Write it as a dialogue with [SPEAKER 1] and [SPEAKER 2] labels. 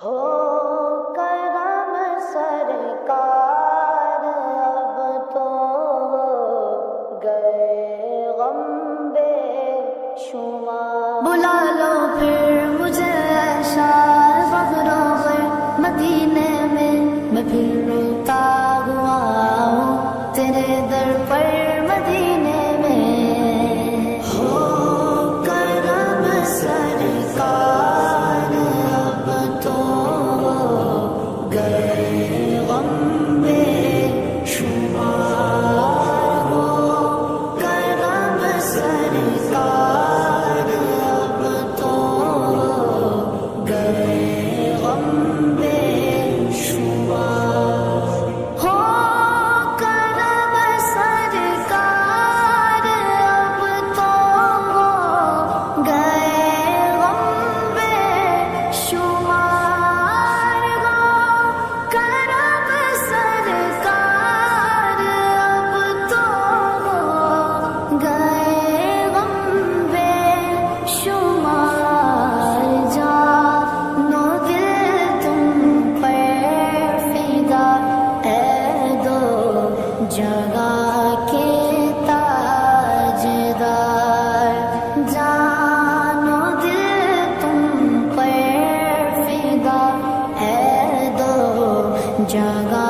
[SPEAKER 1] ہو کرم سرکار اب تو ہو گئے غم بے شمار، بلا لو پھر مجھے شار بغروں پر مدینے میں پھر روتا ہوا ہوں تیرے در پر مدینے میں۔ ہو کرم سرکار اب تو ہو گئے غم بے شمار، ہو کرم سرکار اب تو ہو گئے غم بے شمار، ہو کرم سرکار اب تو ہو گئے غم بے شمار، ہو کرم سرکار اب تو ہو گئے غم بے شمار، جانو دل تم پر فدا اے دو جگہ کے تاجدار، جانو دل تم پر فدا اے دو جگہ